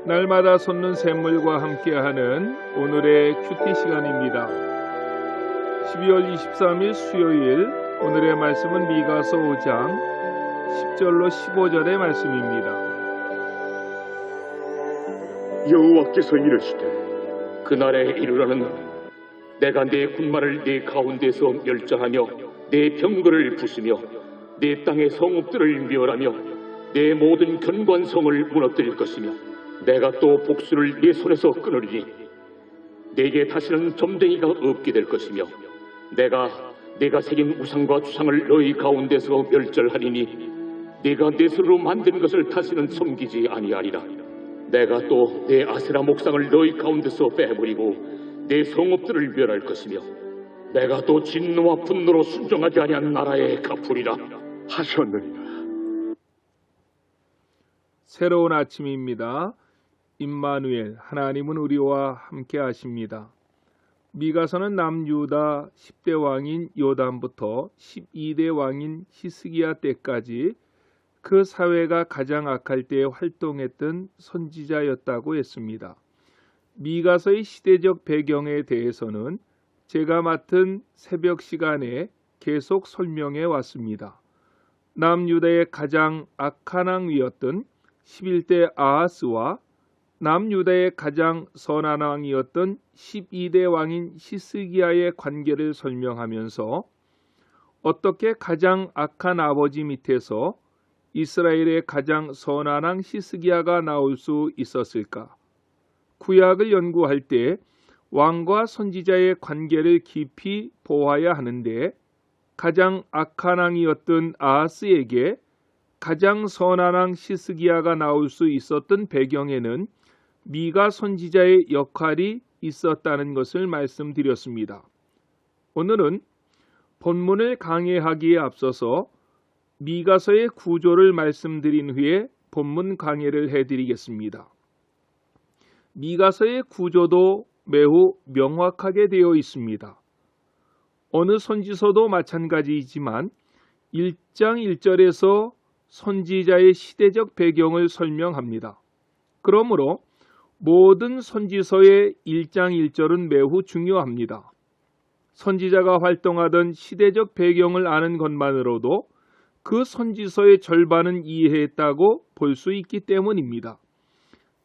날마다 솟는 샘물과 함께하는 오늘의 큐티 시간입니다. 12월 23일 수요일 오늘의 말씀은 미가서 5장 10절로 15절의 말씀입니다. 여호와께서 이르시되 그날에 이르러는 내가 내 군마를 네 가운데서 멸절하며 내 병거를 부수며 내 땅의 성읍들을 멸하며 내 모든 견관성을 무너뜨릴 것이며 내가 또 복수를 네 손에서 끊으리니 내게 다시는 점쟁이가 없게 될 것이며 내가 새긴 우상과 주상을 너희 가운데서 멸절하리니 네가 내 손으로 만든 것을 다시는 섬기지 아니하리라. 내가 또 내 아세라 목상을 너희 가운데서 빼버리고 내 성읍들을 멸할 것이며 내가 또 진노와 분노로 순종하지 아니한 나라에 갚으리라 하셨느니라. 새로운 아침입니다. 임마누엘 하나님은 우리와 함께 하십니다. 미가서는 남유다 10대 왕인 요담부터 12대 왕인 히스기야 때까지 그 사회가 가장 악할 때에 활동했던 선지자였다고 했습니다. 미가서의 시대적 배경에 대해서는 제가 맡은 새벽 시간에 계속 설명해 왔습니다. 남유다의 가장 악한 왕이었던 11대 아하스와 남유다의 가장 선한 왕이었던 12대 왕인 히스기야의 관계를 설명하면서 어떻게 가장 악한 아버지 밑에서 이스라엘의 가장 선한 왕 히스기야가 나올 수 있었을까? 구약을 연구할 때 왕과 선지자의 관계를 깊이 보아야 하는데 가장 악한 왕이었던 아하스에게 가장 선한 왕 히스기야가 나올 수 있었던 배경에는 미가 선지자의 역할이 있었다는 것을 말씀드렸습니다. 오늘은 본문을 강해하기에 앞서서 미가서의 구조를 말씀드린 후에 본문 강해를 해드리겠습니다. 미가서의 구조도 매우 명확하게 되어 있습니다. 어느 선지서도 마찬가지이지만 1장 1절에서 선지자의 시대적 배경을 설명합니다. 그러므로 모든 선지서의 1장 1절은 매우 중요합니다. 선지자가 활동하던 시대적 배경을 아는 것만으로도 그 선지서의 절반은 이해했다고 볼 수 있기 때문입니다.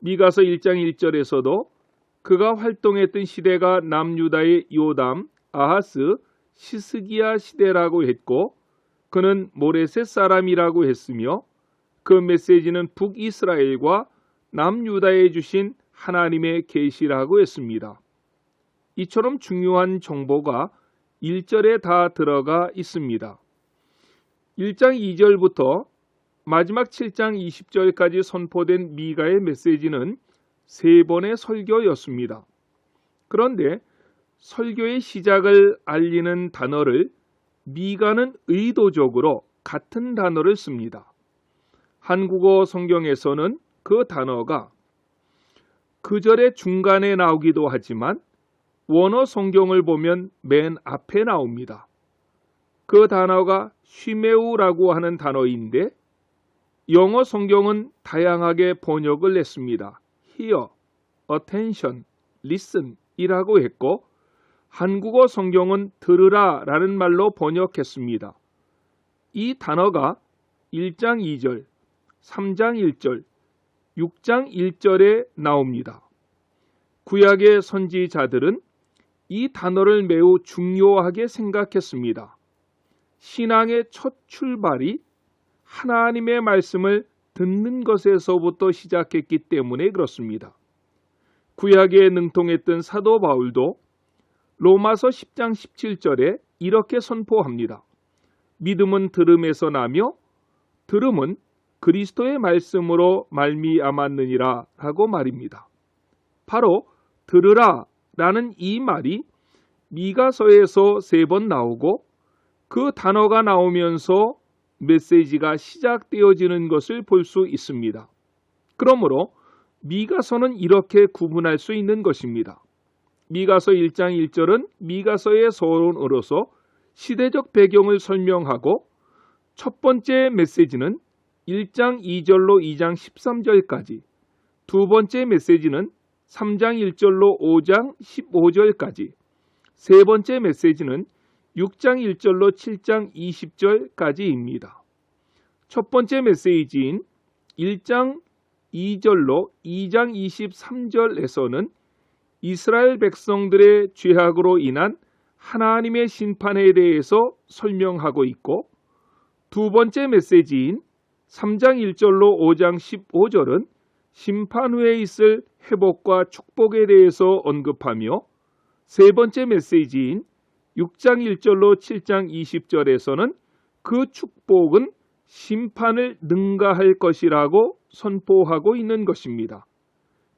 미가서 1장 1절에서도 그가 활동했던 시대가 남유다의 요담, 아하스, 히스기야 시대라고 했고 그는 모레셋 사람이라고 했으며 그 메시지는 북이스라엘과 남유다에 주신 하나님의 계시라고 했습니다. 이처럼 중요한 정보가 1절에 다 들어가 있습니다. 1장 2절부터 마지막 7장 20절까지 선포된 미가의 메시지는 3번의 설교였습니다. 그런데 설교의 시작을 알리는 단어를 미가는 의도적으로 같은 단어를 씁니다. 한국어 성경에서는 그 단어가 그 절의 중간에 나오기도 하지만 원어 성경을 보면 맨 앞에 나옵니다. 그 단어가 쉬메우라고 하는 단어인데 영어 성경은 다양하게 번역을 했습니다. hear, attention, listen 이라고 했고 한국어 성경은 들으라 라는 말로 번역했습니다. 이 단어가 1장 2절, 3장 1절, 6장 1절에 나옵니다. 구약의 선지자들은 이 단어를 매우 중요하게 생각했습니다. 신앙의 첫 출발이 하나님의 말씀을 듣는 것에서부터 시작했기 때문에 그렇습니다. 구약에 능통했던 사도 바울도 로마서 10장 17절에 이렇게 선포합니다. 믿음은 들음에서 나며 들음은 그리스도의 말씀으로 말미암았느니라 라고 말입니다. 바로 들으라 라는 이 말이 미가서에서 3번 나오고 그 단어가 나오면서 메시지가 시작되어지는 것을 볼 수 있습니다. 그러므로 미가서는 이렇게 구분할 수 있는 것입니다. 미가서 1장 1절은 미가서의 서론으로서 시대적 배경을 설명하고 첫 번째 메시지는 1장 2절로 2장 13절까지 두 번째 메시지는 3장 1절로 5장 15절까지, 세 번째 메시지는 6장 1절로 7장 20절까지입니다. 첫 번째 메시지인 1장 2절로 2장 23절에서는 이스라엘 백성들의 죄악으로 인한 하나님의 심판에 대해서 설명하고 있고, 두 번째 메시지인 3장 1절로 5장 15절은 심판 후에 있을 회복과 축복에 대해서 언급하며, 세 번째 메시지인 6장 1절로 7장 20절에서는 그 축복은 심판을 능가할 것이라고 선포하고 있는 것입니다.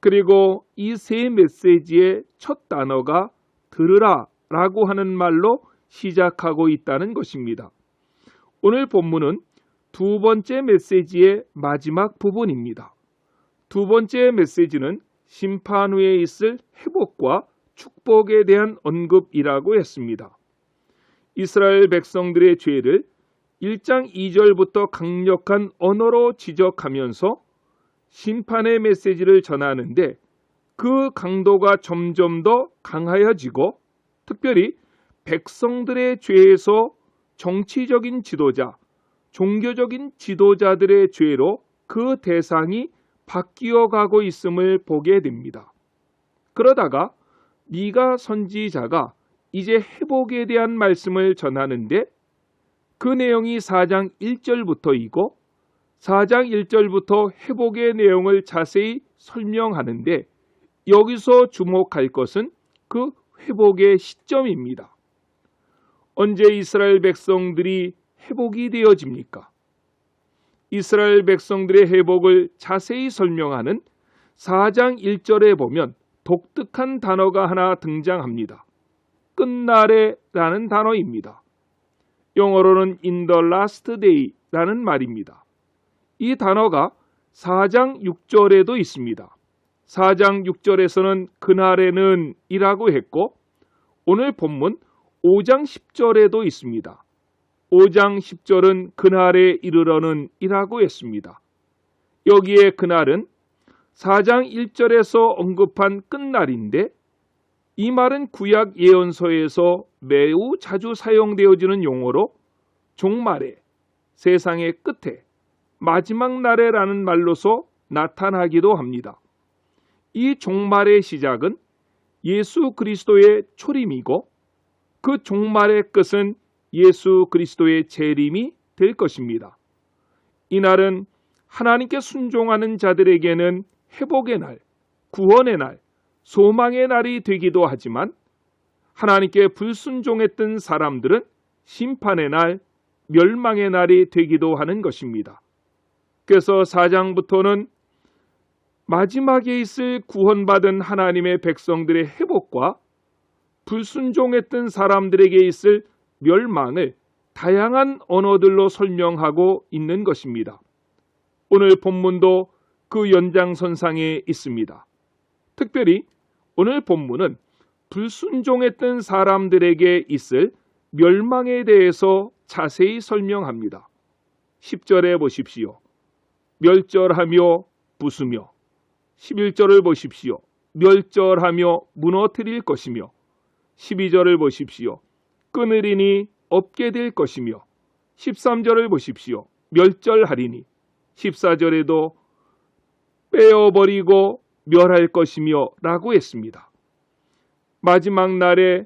그리고 이 세 메시지의 첫 단어가 들으라 라고 하는 말로 시작하고 있다는 것입니다. 오늘 본문은 두 번째 메시지의 마지막 부분입니다. 두 번째 메시지는 심판 후에 있을 회복과 축복에 대한 언급이라고 했습니다. 이스라엘 백성들의 죄를 1장 2절부터 강력한 언어로 지적하면서 심판의 메시지를 전하는데, 그 강도가 점점 더 강하여지고, 특별히 백성들의 죄에서 정치적인 지도자, 종교적인 지도자들의 죄로 그 대상이 바뀌어 가고 있음을 보게 됩니다. 그러다가 미가 선지자가 이제 회복에 대한 말씀을 전하는데, 그 내용이 4장 1절부터이고 4장 1절부터 회복의 내용을 자세히 설명하는데, 여기서 주목할 것은 그 회복의 시점입니다. 언제 이스라엘 백성들이 회복이 되어집니까? 이스라엘 백성들의 회복을 자세히 설명하는 4장 1절에 보면 독특한 단어가 하나 등장합니다. 끝날에라는 단어입니다. 영어로는 in the last day라는 말입니다. 이 단어가 4장 6절에도 있습니다. 4장 6절에서는 그날에는 이라고 했고, 오늘 본문 5장 10절에도 있습니다. 5장 10절은 그날에 이르러는 이라고 했습니다. 여기에 그날은 4장 1절에서 언급한 끝날인데, 이 말은 구약 예언서에서 매우 자주 사용되어지는 용어로 종말에, 세상의 끝에, 마지막 날에라는 말로서 나타나기도 합니다. 이 종말의 시작은 예수 그리스도의 초림이고, 그 종말의 끝은 예수 그리스도의 재림이 될 것입니다. 이 날은 하나님께 순종하는 자들에게는 회복의 날, 구원의 날, 소망의 날이 되기도 하지만, 하나님께 불순종했던 사람들은 심판의 날, 멸망의 날이 되기도 하는 것입니다. 그래서 4장부터는 마지막에 있을 구원받은 하나님의 백성들의 회복과 불순종했던 사람들에게 있을 멸망을 다양한 언어들로 설명하고 있는 것입니다. 오늘 본문도 그 연장선상에 있습니다. 특별히 오늘 본문은 불순종했던 사람들에게 있을 멸망에 대해서 자세히 설명합니다. 10절에 보십시오. 멸절하며 부수며, 11절을 보십시오. 멸절하며 무너뜨릴 것이며, 12절을 보십시오. 끊으리니 없게 될 것이며, 13절을 보십시오. 멸절하리니, 14절에도 빼어버리고 멸할 것이며 라고 했습니다. 마지막 날에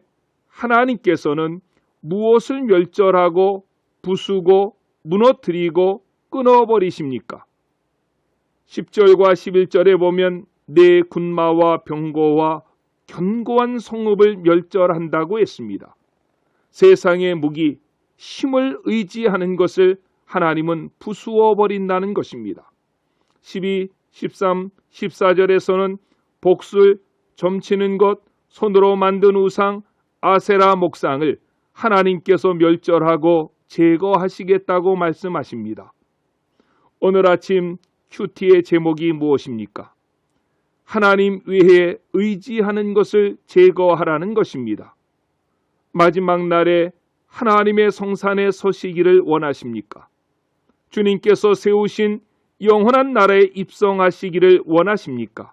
하나님께서는 무엇을 멸절하고 부수고 무너뜨리고 끊어버리십니까? 10절과 11절에 보면 내 군마와 병거와 견고한 성읍을 멸절한다고 했습니다. 세상의 무기, 힘을 의지하는 것을 하나님은 부수어 버린다는 것입니다. 12, 13, 14절에서는 복술, 점치는 것, 손으로 만든 우상, 아세라 목상을 하나님께서 멸절하고 제거하시겠다고 말씀하십니다. 오늘 아침 큐티의 제목이 무엇입니까? 하나님 외에 의지하는 것을 제거하라는 것입니다. 마지막 날에 하나님의 성산에 서시기를 원하십니까? 주님께서 세우신 영원한 나라에 입성하시기를 원하십니까?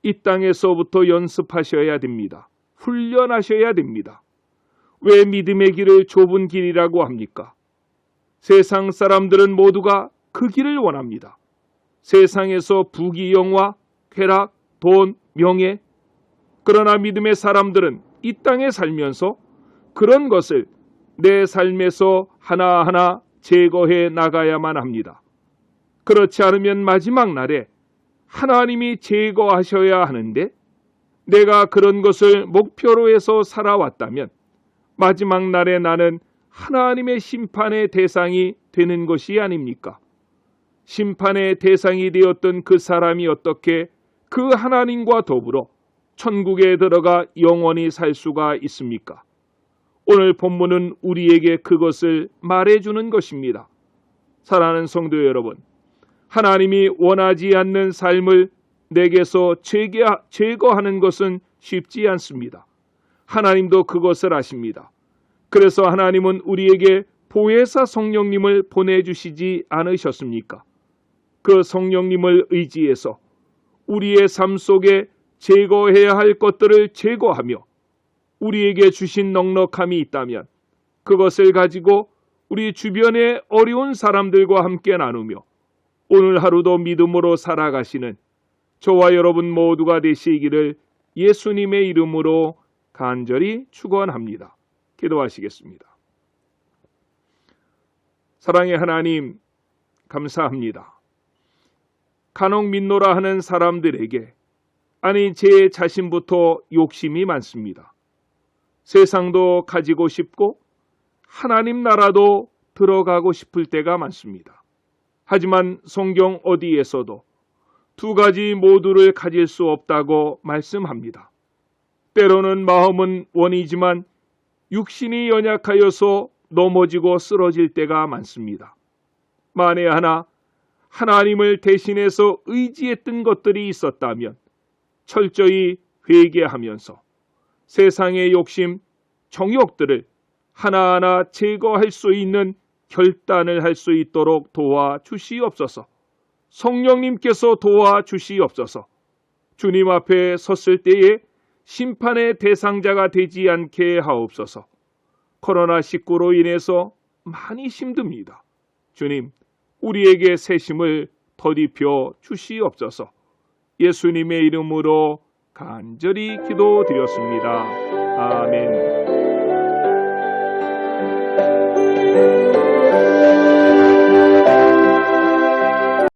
이 땅에서부터 연습하셔야 됩니다. 훈련하셔야 됩니다. 왜 믿음의 길을 좁은 길이라고 합니까? 세상 사람들은 모두가 그 길을 원합니다. 세상에서 부귀영화, 쾌락, 돈, 명예. 그러나 믿음의 사람들은 이 땅에 살면서 그런 것을 내 삶에서 하나하나 제거해 나가야만 합니다. 그렇지 않으면 마지막 날에 하나님이 제거하셔야 하는데 내가 그런 것을 목표로 해서 살아왔다면 마지막 날에 나는 하나님의 심판의 대상이 되는 것이 아닙니까? 심판의 대상이 되었던 그 사람이 어떻게 그 하나님과 더불어 천국에 들어가 영원히 살 수가 있습니까? 오늘 본문은 우리에게 그것을 말해주는 것입니다. 사랑하는 성도 여러분, 하나님이 원하지 않는 삶을 내게서 제거하는 것은 쉽지 않습니다. 하나님도 그것을 아십니다. 그래서 하나님은 우리에게 보혜사 성령님을 보내주시지 않으셨습니까? 그 성령님을 의지해서 우리의 삶 속에 제거해야 할 것들을 제거하며 우리에게 주신 넉넉함이 있다면 그것을 가지고 우리 주변의 어려운 사람들과 함께 나누며 오늘 하루도 믿음으로 살아가시는 저와 여러분 모두가 되시기를 예수님의 이름으로 간절히 축원합니다. 기도하시겠습니다. 사랑의 하나님, 감사합니다. 간혹 믿노라 하는 사람들에게, 아니 제 자신부터 욕심이 많습니다. 세상도 가지고 싶고 하나님 나라도 들어가고 싶을 때가 많습니다. 하지만 성경 어디에서도 두 가지 모두를 가질 수 없다고 말씀합니다. 때로는 마음은 원이지만 육신이 연약하여서 넘어지고 쓰러질 때가 많습니다. 만에 하나 하나님을 대신해서 의지했던 것들이 있었다면 철저히 회개하면서 세상의 욕심, 정욕들을 하나하나 제거할 수 있는 결단을 할 수 있도록 도와주시옵소서. 성령님께서 도와주시옵소서. 주님 앞에 섰을 때에 심판의 대상자가 되지 않게 하옵소서. 코로나19로 인해서 많이 힘듭니다. 주님, 우리에게 새심을 더딥혀 주시옵소서. 예수님의 이름으로 간절히 기도드렸습니다. 아멘.